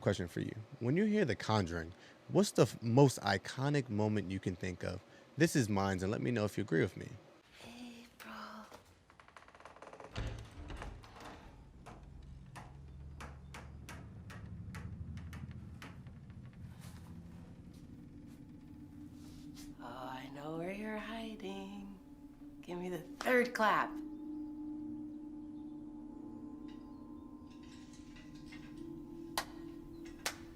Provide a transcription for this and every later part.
Question for you. When you hear The Conjuring, what's the most iconic moment you can think of? This is mine, and let me know if you agree with me. Hey, bro. Oh, I know where you're hiding. Give me the third clap.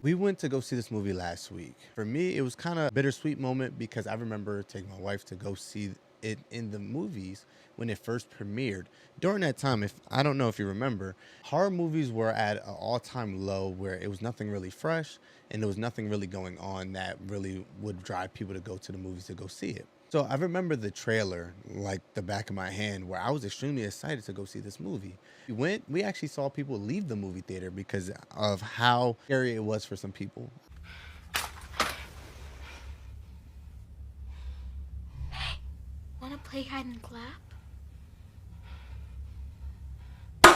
We went to go see this movie last week. For me, it was kind of a bittersweet moment because I remember taking my wife to go see it in the movies when it first premiered. During that time, if I don't know if you remember, horror movies were at an all-time low where it was nothing really fresh and there was nothing really going on that really would drive people to go to the movies to go see it. So I remember the trailer like the back of my hand where I was extremely excited to go see this movie. We actually saw people leave the movie theater because of how scary it was for some people. Wanna play hide and clap?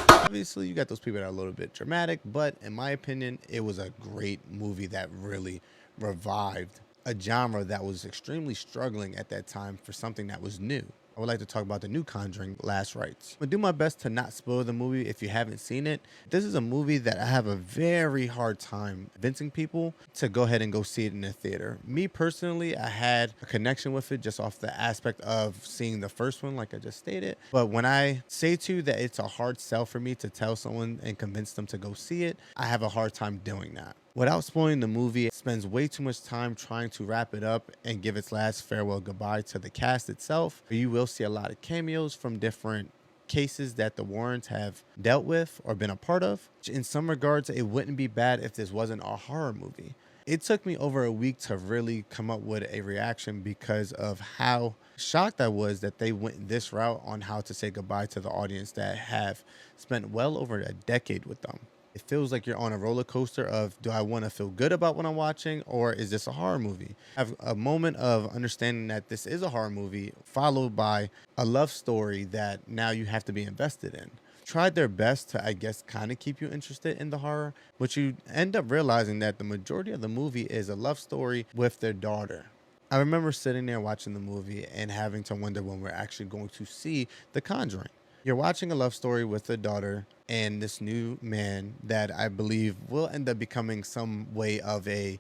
Obviously, you got those people that are a little bit dramatic, but in my opinion, it was a great movie that really revived a genre that was extremely struggling at that time for something that was new. I would like to talk about the new Conjuring, Last Rites. I'm gonna do my best to not spoil the movie if you haven't seen it. This is a movie that I have a very hard time convincing people to go ahead and go see it in the theater. Me personally, I had a connection with it just off the aspect of seeing the first one, like I just stated. But when I say to you that it's a hard sell for me to tell someone and convince them to go see it, I have a hard time doing that. Without spoiling the movie, it spends way too much time trying to wrap it up and give its last farewell goodbye to the cast itself. You will see a lot of cameos from different cases that the Warrens have dealt with or been a part of. In some regards, it wouldn't be bad if this wasn't a horror movie. It took me over a week to really come up with a reaction because of how shocked I was that they went this route on how to say goodbye to the audience that have spent well over a decade with them. It feels like you're on a roller coaster of, do I want to feel good about what I'm watching or is this a horror movie? I have a moment of understanding that this is a horror movie followed by a love story that now you have to be invested in. Tried their best to, I guess, kind of keep you interested in the horror, but you end up realizing that the majority of the movie is a love story with their daughter. I remember sitting there watching the movie and having to wonder when we're actually going to see The Conjuring. You're watching a love story with a daughter and this new man that I believe will end up becoming some way of a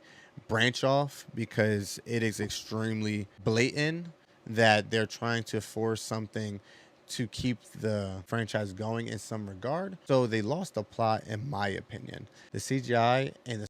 branch off because it is extremely blatant that they're trying to force something to keep the franchise going in some regard. So they lost the plot, in my opinion. The CGI and the